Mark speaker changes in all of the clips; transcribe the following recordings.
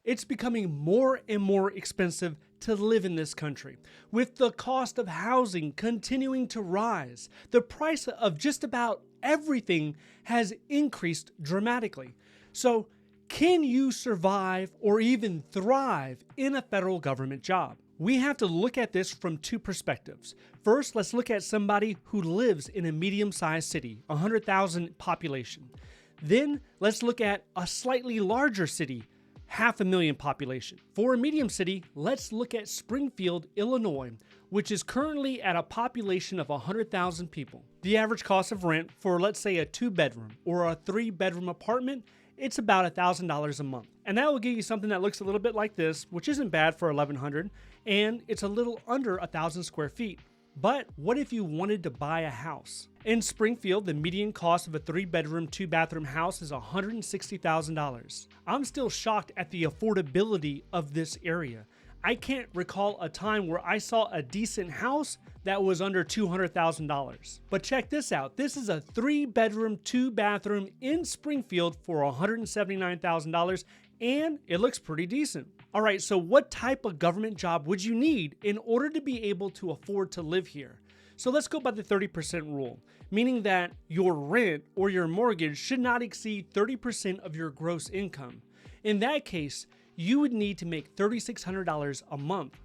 Speaker 1: It's becoming more and more expensive to live in this country. With the cost of housing continuing to rise, the price of just about everything has increased dramatically. So, can you survive or even thrive in a federal government job? We have to look at this from two perspectives. First, let's look at somebody who lives in a medium-sized city, 100,000 population. Then, let's look at a slightly larger city, 500,000 population. For a medium city, let's look at Springfield, Illinois, which is currently at a population of 100,000 people. The average cost of rent for, let's say, a 2-bedroom or a 3-bedroom apartment, it's about $1,000 a month. And that will give you something that looks a little bit like this, which isn't bad for $1,100, and it's a little under 1,000 square feet. But what if you wanted to buy a house? In Springfield, the median cost of a 3-bedroom, 2-bathroom house is $160,000. I'm still shocked at the affordability of this area. I can't recall a time where I saw a decent house that was under $200,000. But check this out. This is a 3-bedroom, 2-bathroom in Springfield for $179,000, and it looks pretty decent. All right, so what type of government job would you need in order to be able to afford to live here? So let's go by the 30% rule, meaning that your rent or your mortgage should not exceed 30% of your gross income. In that case, you would need to make $3,600 a month,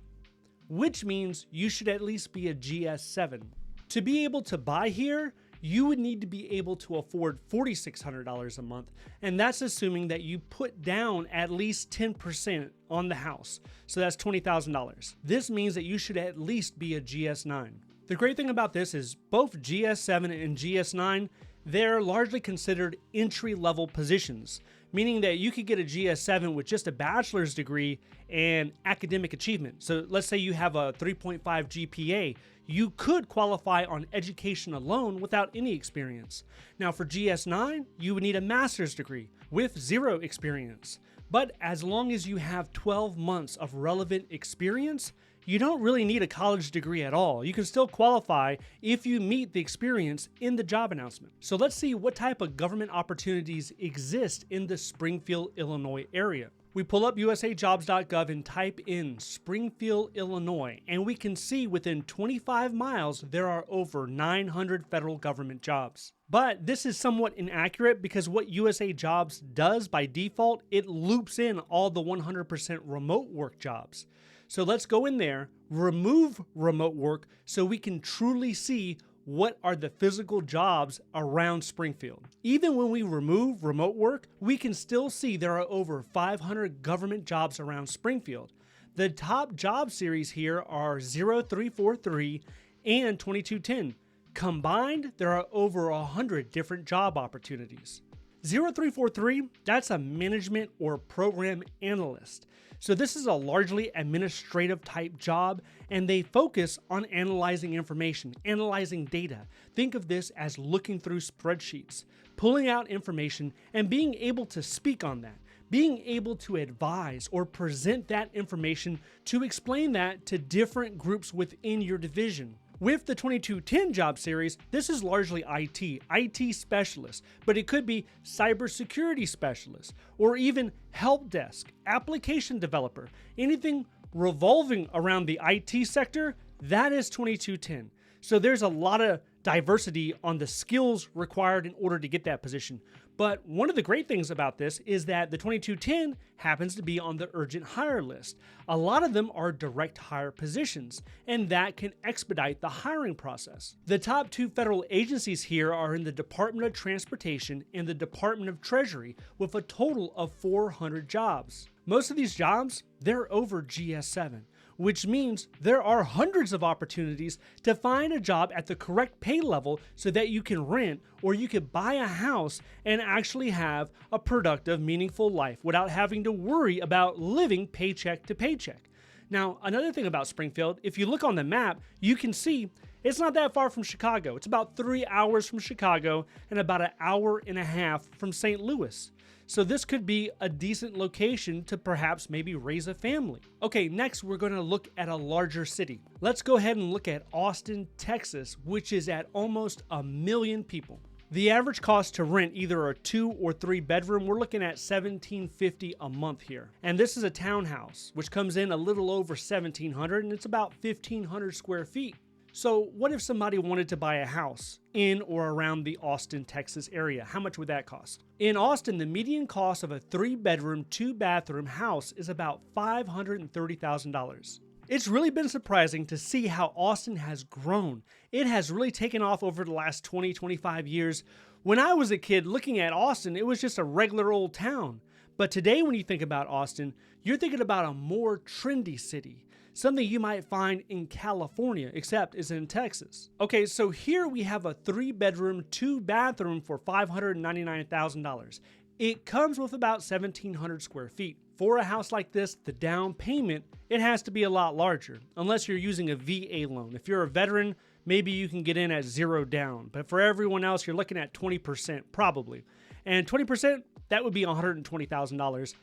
Speaker 1: which means you should at least be a GS7. To be able to buy here, you would need to be able to afford $4,600 a month, and that's assuming that you put down at least 10% on the house, so that's $20,000. This means that you should at least be a GS9. The great thing about this is both GS7 and GS9, they're largely considered entry-level positions, meaning that you could get a GS7 with just a bachelor's degree and academic achievement. So let's say you have a 3.5 GPA, you could qualify on education alone without any experience. Now for GS9, you would need a master's degree with 0 experience. But as long as you have 12 months of relevant experience, you don't really need a college degree at all. You can still qualify if you meet the experience in the job announcement. So let's see what type of government opportunities exist in the Springfield, Illinois area. We pull up usajobs.gov and type in Springfield, Illinois, and we can see within 25 miles there are over 900 federal government jobs. But this is somewhat inaccurate because what USA Jobs does by default, it loops in all the 100% remote work jobs. So let's go in there, remove remote work so we can truly see what are the physical jobs around Springfield. Even when we remove remote work, we can still see there are over 500 government jobs around Springfield. The top job series here are 0343 and 2210. Combined, there are over 100 different job opportunities. 0343, that's a management or program analyst. So this is a largely administrative type job, and they focus on analyzing information, analyzing data. Think of this as looking through spreadsheets, pulling out information, and being able to speak on that, being able to advise or present that information to explain that to different groups within your division. With the 2210 job series, this is largely IT specialist, but it could be cybersecurity specialist, or even help desk, application developer, anything revolving around the IT sector, that is 2210. So there's a lot of diversity on the skills required in order to get that position. But one of the great things about this is that the 2210 happens to be on the urgent hire list. A lot of them are direct hire positions, and that can expedite the hiring process. The top 2 federal agencies here are in the Department of Transportation and the Department of Treasury, with a total of 400 jobs. Most of these jobs, they're over GS7. Which means there are hundreds of opportunities to find a job at the correct pay level so that you can rent or you could buy a house and actually have a productive, meaningful life without having to worry about living paycheck to paycheck. Now, another thing about Springfield, if you look on the map, you can see it's not that far from Chicago. It's about 3 hours from Chicago and about an hour and a half from St. Louis. So this could be a decent location to perhaps maybe raise a family. Okay, next we're going to look at a larger city. Let's go ahead and look at Austin, Texas, which is at almost 1 million people. The average cost to rent either a 2 or 3 bedroom, we're looking at $1,750 a month here. And this is a townhouse, which comes in a little over $1,700, and it's about 1,500 square feet. So what if somebody wanted to buy a house in or around the Austin, Texas area? How much would that cost? In Austin, the median cost of a 3-bedroom, 2-bathroom house is about $530,000. It's really been surprising to see how Austin has grown. It has really taken off over the last 20, 25 years. When I was a kid looking at Austin, it was just a regular old town. But today when you think about Austin, you're thinking about a more trendy city. Something you might find in California, except it's in Texas. Okay, so here we have a 3-bedroom, 2-bathroom for $599,000. It comes with about 1,700 square feet. For a house like this, the down payment, it has to be a lot larger, unless you're using a VA loan. If you're a veteran, maybe you can get in at 0 down. But for everyone else, you're looking at 20% probably. And 20%, that would be $120,000.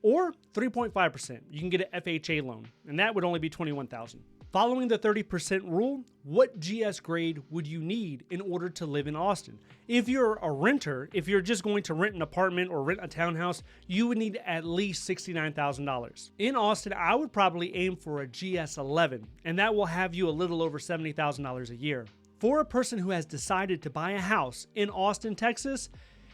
Speaker 1: Or 3.5%, you can get an FHA loan, and that would only be $21,000. Following the 30% rule, what GS grade would you need in order to live in Austin? If you're a renter, if you're just going to rent an apartment or rent a townhouse, you would need at least $69,000. In Austin, I would probably aim for a GS 11, and that will have you a little over $70,000 a year. For a person who has decided to buy a house in Austin, Texas,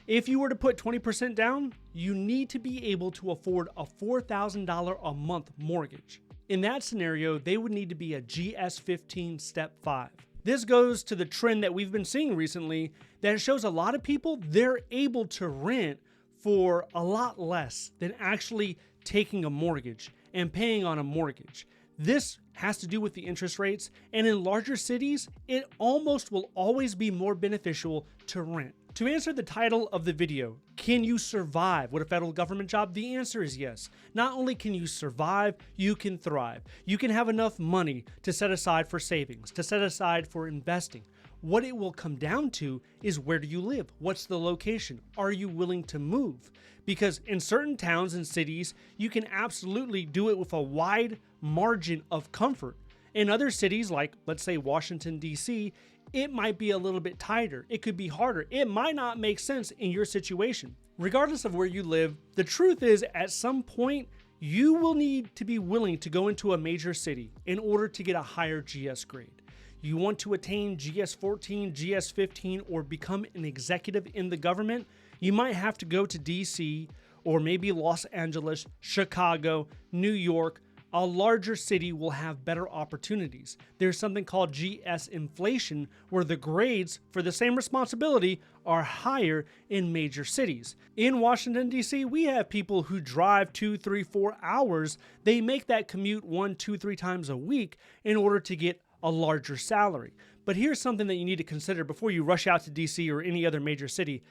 Speaker 1: if you were to put 20% down, you need to be able to afford a $4,000 a month mortgage. In that scenario, they would need to be a GS 15 Step 5. This goes to the trend that we've been seeing recently that shows a lot of people, they're able to rent for a lot less than actually taking a mortgage and paying on a mortgage. This has to do with the interest rates, and in larger cities, it almost will always be more beneficial to rent. To answer the title of the video, can you survive with a federal government job? The answer is yes. Not only can you survive, you can thrive. You can have enough money to set aside for savings, to set aside for investing. What it will come down to is, where do you live? What's the location? Are you willing to move? Because in certain towns and cities, you can absolutely do it with a wide margin of comfort. In other cities, like let's say Washington, D.C., it might be a little bit tighter. It could be harder. It might not make sense in your situation. Regardless of where you live, the truth is, at some point, you will need to be willing to go into a major city in order to get a higher GS grade. You want to attain GS 14, GS 15, or become an executive in the government, you might have to go to DC or maybe Los Angeles, Chicago, New York. A larger city will have better opportunities. There's something called GS inflation, where the grades for the same responsibility are higher in major cities. In Washington, D.C., we have people who drive 2, 3, 4 hours. They make that commute 1, 2, 3 times a week in order to get a larger salary. But here's something that you need to consider before you rush out to DC or any other major city.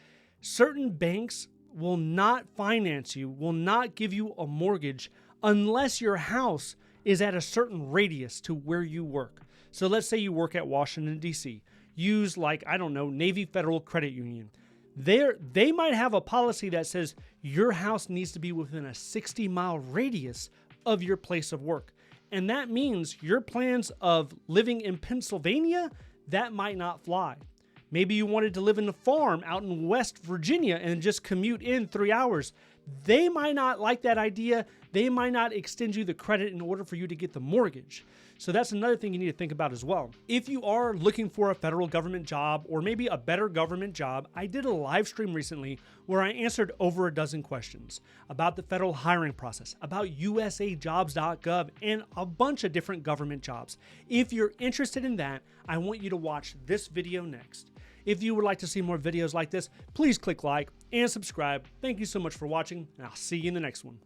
Speaker 1: Certain banks will not finance you, will not give you a mortgage unless your house is at a certain radius to where you work. So let's say you work at Washington, D.C. Use, like, I don't know, Navy Federal Credit Union. They might have a policy that says your house needs to be within a 60-mile radius of your place of work. And that means your plans of living in Pennsylvania, that might not fly. Maybe you wanted to live in a farm out in West Virginia and just commute in 3 hours. They might not like that idea. They might not extend you the credit in order for you to get the mortgage. So that's another thing you need to think about as well. If you are looking for a federal government job or maybe a better government job, I did a live stream recently where I answered over a dozen questions about the federal hiring process, about usajobs.gov, and a bunch of different government jobs. If you're interested in that, I want you to watch this video next. If you would like to see more videos like this, please click like and subscribe. Thank you so much for watching, and I'll see you in the next one.